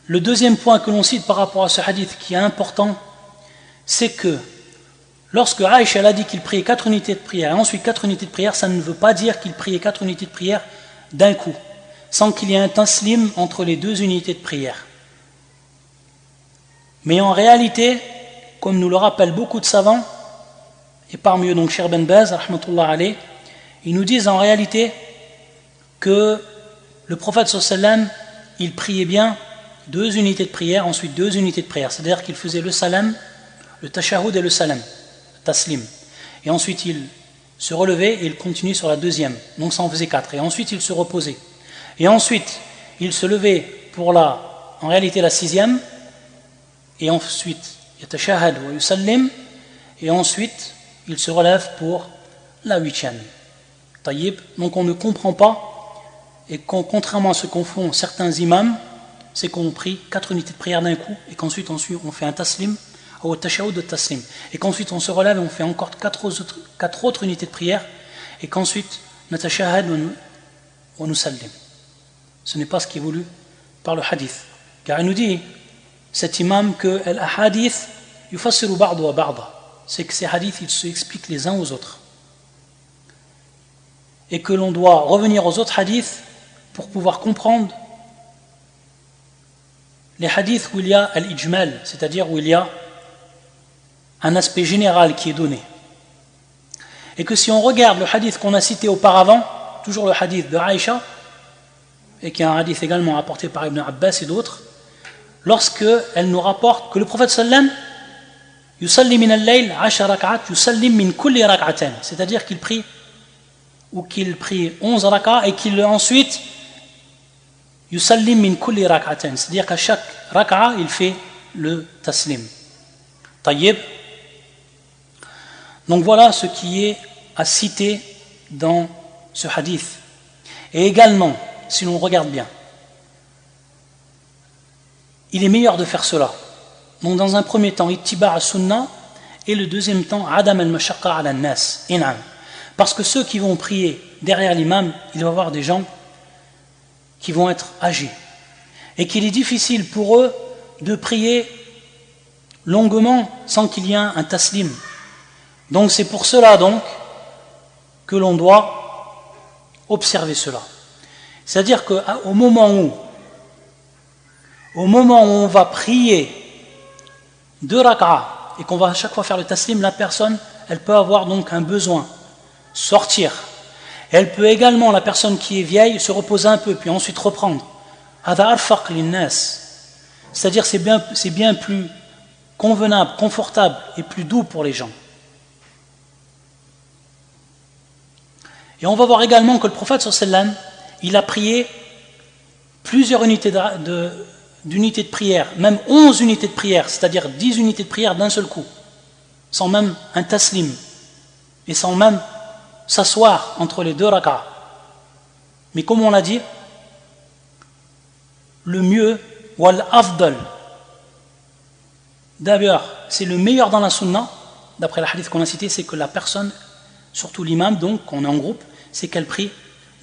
Le deuxième point que l'on cite par rapport à ce hadith qui est important, c'est que lorsque Aïcha a dit qu'il priait 4 unités de prière et ensuite 4 unités de prière, ça ne veut pas dire qu'il priait 4 unités de prière d'un coup, sans qu'il y ait un taslim entre les 2 unités de prière. Mais en réalité, comme nous le rappellent beaucoup de savants, et parmi eux donc Cheikh Ben Baz, rahmatullah alayh, ils nous disent en réalité que le prophète sallallahu alayhi wa sallam, il priait bien 2 unités de prière, ensuite 2 unités de prière, c'est-à-dire qu'il faisait le salam, le tashahhud et le salam, taslim. Et ensuite il se relevait et il continuait sur la deuxième. Donc ça en faisait 4. Et ensuite il se reposait. Et ensuite il se levait pour en réalité la 6e. Et ensuite yatashahad wa yusallim. Et ensuite il se relève pour la 8e. Taïb. Donc on ne comprend pas. Et contrairement à ce qu'en font certains imams, c'est qu'on prie 4 unités de prière d'un coup et qu'ensuite on fait un taslim ou tashahhud de taslim et qu'ensuite on se relève et on fait encore 4 autres unités de prière et qu'ensuite natashahhad wa nusallim. Ce n'est pas ce qui est voulu par le hadith, car il nous dit cet imam que al-ahadith yufassiru ba'du wa ba'da, c'est que ces hadiths ils se expliquent les uns aux autres et que l'on doit revenir aux autres hadiths pour pouvoir comprendre les hadiths où il y a al-ijmal, c'est-à-dire où il y a un aspect général qui est donné. Et que si on regarde le hadith qu'on a cité auparavant, toujours le hadith de Aïcha, et qui est un hadith également rapporté par Ibn Abbas et d'autres, lorsque elle nous rapporte que le prophète sallam yusalli min al-layl 10 rak'at yusallim min kulli rak'atan, c'est-à-dire qu'il prie 11 rak'at et qu'il ensuite yusallim min kulli rak'atan, c'est-à-dire qu'à chaque rak'a il fait le taslim. Tayyib. Donc voilà ce qui est à citer dans ce hadith. Et également, si l'on regarde bien, il est meilleur de faire cela. Donc dans un premier temps, ittiba' as-sunnah, et le deuxième temps, adam al-mashaqqa ala an-nas. Parce que ceux qui vont prier derrière l'imam, il va y avoir des gens qui vont être âgés et qu'il est difficile pour eux de prier longuement sans qu'il y ait un taslim. Donc c'est pour cela donc que l'on doit observer cela. C'est-à-dire qu'au moment où on va prier 2 rak'a et qu'on va à chaque fois faire le taslim, la personne, elle peut avoir donc un besoin, sortir. Elle peut également, la personne qui est vieille, se reposer un peu, puis ensuite reprendre. C'est-à-dire c'est bien plus convenable, confortable et plus doux pour les gens. Et on va voir également que le prophète sallam, il a prié plusieurs unités d'unités de prière, même 11 unités de prière, c'est-à-dire 10 unités de prière d'un seul coup, sans même un taslim, et sans même s'asseoir entre les 2 rak'as. Mais comme on l'a dit, le mieux, wal afdal, d'ailleurs, c'est le meilleur dans la sunna, d'après la hadith qu'on a cité, c'est que la personne, surtout l'imam, donc, qu'on est en groupe, c'est qu'elle prie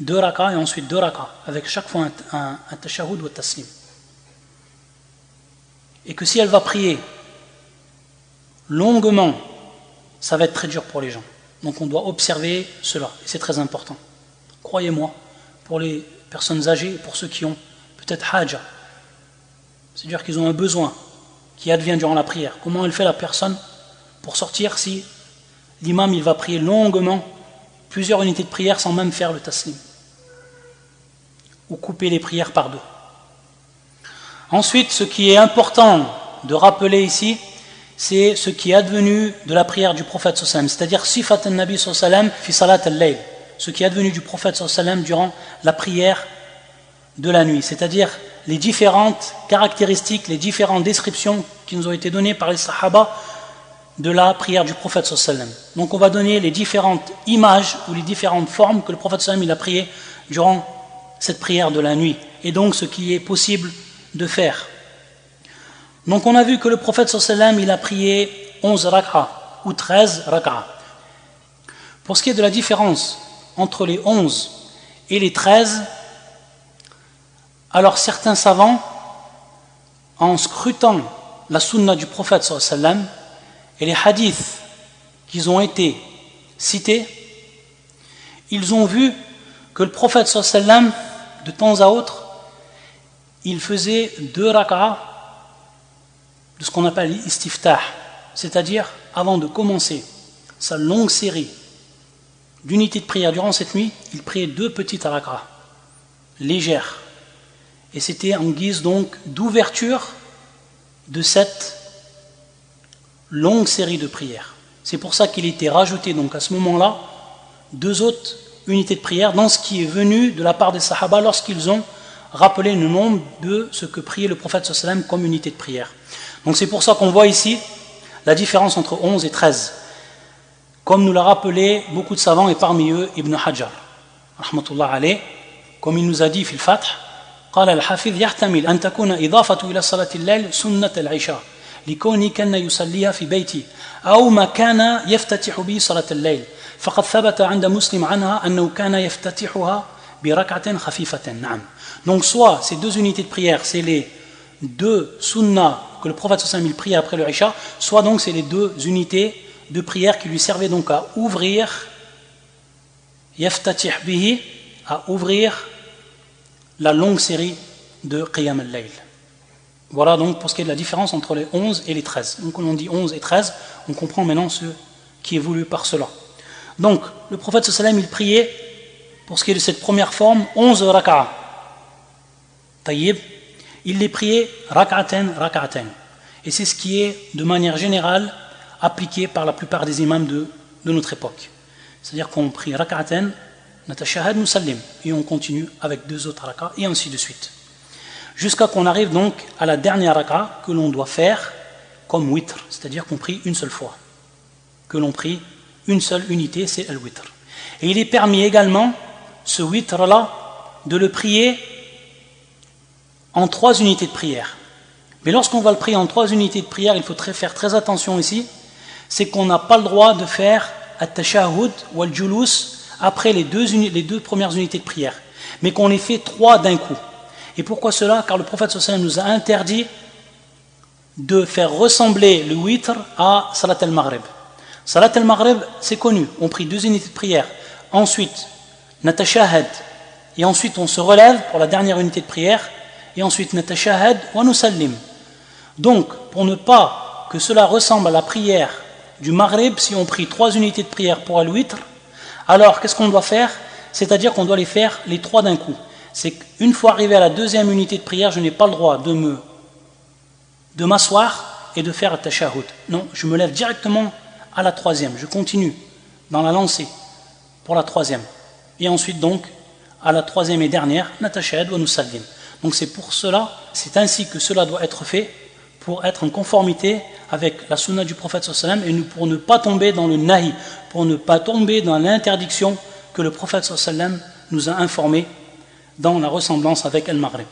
2 rak'as et ensuite 2 rak'as, avec chaque fois un tashahhud ou un taslim. Et que si elle va prier longuement, ça va être très dur pour les gens. Donc on doit observer cela, et c'est très important. Croyez-moi, pour les personnes âgées, pour ceux qui ont peut-être haja, c'est-à-dire qu'ils ont un besoin qui advient durant la prière. Comment elle fait la personne pour sortir si l'imam il va prier longuement plusieurs unités de prière sans même faire le taslim, ou couper les prières par 2. Ensuite, ce qui est important de rappeler ici, c'est ce qui est advenu de la prière du prophète sallam, c'est-à-dire sifat al-nabi sallam fi salat al-layl, ce qui est advenu du prophète sallam durant la prière de la nuit, c'est-à-dire les différentes caractéristiques, les différentes descriptions qui nous ont été données par les sahaba de la prière du prophète sallam. Donc on va donner les différentes images ou les différentes formes que le prophète sallam il a prié durant cette prière de la nuit, et donc ce qui est possible de faire. Donc on a vu que le prophète sallam il a prié 11 rak'a ou 13 rak'a. Pour ce qui est de la différence entre les 11 et les 13, alors certains savants, en scrutant la sunna du prophète sallam et les hadiths qui ont été cités, ils ont vu que le prophète sallam de temps à autre il faisait 2 rak'a de ce qu'on appelle l'istiftah, c'est-à-dire avant de commencer sa longue série d'unités de prière durant cette nuit, il priait 2 petites rak'a légères, et c'était en guise donc d'ouverture de cette longue série de prières. C'est pour ça qu'il était rajouté donc à ce moment-là 2 autres unités de prière dans ce qui est venu de la part des Sahaba lorsqu'ils ont rappelé le nombre de ce que priait le prophète sallallahu alayhi wa sallam comme unité de prière. Donc c'est pour ça qu'on voit ici la différence entre 11 et 13. Comme nous l'a rappelé beaucoup de savants et parmi eux Ibn Hajar, rahmatullah alayh, comme il nous a dit في الفتح قال الحافظ يحتمل أن تكون إضافة إلى صلاة الليل سنة العشاء لكونه كان يصليها في بيته أو ما كان يفتتح به صلاة الليل فقد ثبت عند مسلم عنها أنه كان يفتتحها بركعة خفيفة. نعم. Donc soit ces 2 unités de prière, c'est les 2 sunnahs que le prophète sallallahu alayhi wa sallam priait après le Isha, soit donc c'est les 2 unités de prière qui lui servaient donc à ouvrir يفتتح به, à ouvrir la longue série de Qiyam al-Layl. Voilà donc pour ce qui est de la différence entre les 11 et les 13. Donc quand on dit 11 et 13, on comprend maintenant ce qui est voulu par cela. Donc le prophète sallallahu alayhi wa sallam il priait pour ce qui est de cette première forme 11 raka'a. Tayyib, il les priait rak'aten. Et c'est ce qui est de manière générale appliqué par la plupart des imams de notre époque. C'est-à-dire qu'on prie rak'aten, natashahad, nusallim, et on continue avec 2 autres raka'a, et ainsi de suite. Jusqu'à qu'on arrive donc à la dernière raka'a que l'on doit faire comme witr, c'est-à-dire qu'on prie une seule fois. Que l'on prie une seule unité, c'est le witr. Et il est permis également, ce witr-là, de le prier en 3 unités de prière. Mais lorsqu'on va le prier en 3 unités de prière, il faut faire très attention ici, c'est qu'on n'a pas le droit de faire at-tashahhud ou al-julus après les 2 premières unités de prière, mais qu'on les fait 3 d'un coup. Et pourquoi cela? Car le prophète sallallahu alayhi wa sallam nous a interdit de faire ressembler le witr à Salat al-Maghrib. Salat al-Maghrib, c'est connu, on prie 2 unités de prière, ensuite natashahhad, et ensuite on se relève pour la dernière unité de prière, et ensuite natashahhad wa nusallim. Donc, pour ne pas que cela ressemble à la prière du Maghrib, si on prie 3 unités de prière pour al-witr, alors qu'est-ce qu'on doit faire? C'est-à-dire qu'on doit les faire les 3 d'un coup. C'est qu'une fois arrivé à la 2e unité de prière, je n'ai pas le droit de m'asseoir et de faire le tashahhud. Non, je me lève directement à la 3e. Je continue dans la lancée pour la 3e. Et ensuite donc, à la 3e et dernière, natashahhad wa nusallim. Donc c'est pour cela, c'est ainsi que cela doit être fait pour être en conformité avec la sunna du prophète sallallahu alayhi wa sallam et pour ne pas tomber dans le nahi, pour ne pas tomber dans l'interdiction que le prophète sallallahu alayhi wa sallam nous a informé dans la ressemblance avec al-Maghrib.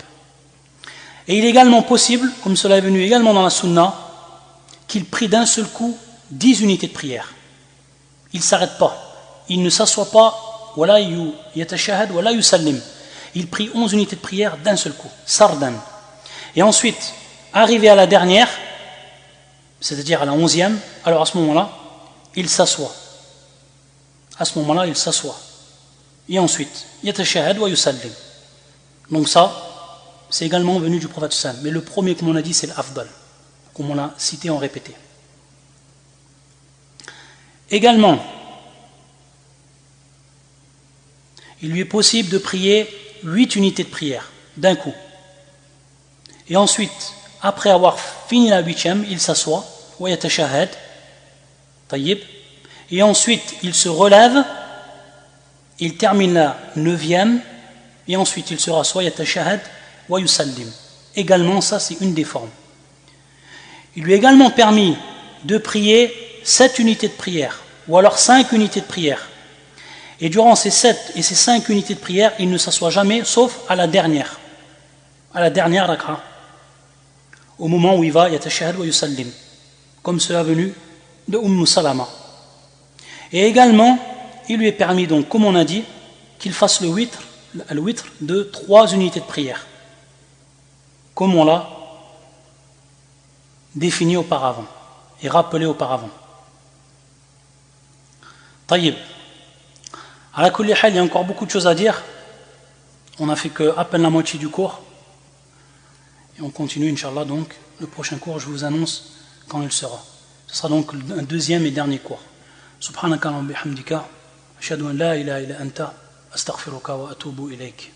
Et il est également possible, comme cela est venu également dans la sunna, qu'il prie d'un seul coup 10 unités de prière. Il ne s'arrête pas, il ne s'assoit pas, wala yatashahhad wala yusallim. Il prie 11 unités de prière d'un seul coup, sardan. Et ensuite, arrivé à la dernière, c'est-à-dire à la 11e, alors à ce moment-là, il s'assoit. À ce moment-là, il s'assoit. Et ensuite, yatashahhad wa yusallim. Donc ça, c'est également venu du prophète sallallahu alayhi wa sallam. Mais le premier, comme on a dit, c'est l'afdal, comme on l'a cité en répété. Également, il lui est possible de prier 8 unités de prière d'un coup. Et ensuite, après avoir fini la 8e, il s'assoit, wa yatashahhad, tayyib, et ensuite il se relève, il termine la 9e, et ensuite il se rassoit, yatashahhad, wa yusallim. Également, ça c'est une des formes. Il lui est également permis de prier 7 unités de prière, ou alors 5 unités de prière. Et durant ces 7 et ces 5 unités de prière, il ne s'assoit jamais, sauf à la dernière rak'a, au moment où il va yatashahhad wa yusallim, comme cela est venu de Salama. Et également, il lui est permis, donc, comme on a dit, qu'il fasse le witr de 3 unités de prière, comme on l'a défini auparavant et rappelé auparavant. Tayyib. À la kulli hal, il y a encore beaucoup de choses à dire. On n'a fait qu'à peine la moitié du cours. Et on continue, Inch'Allah, donc. Le prochain cours, je vous annonce quand il sera. Ce sera donc un 2e et dernier cours. Subhanaka wa bihamdika. Ashhadu an la ilaha illa anta. Astaghfiruka wa atubu ilayk.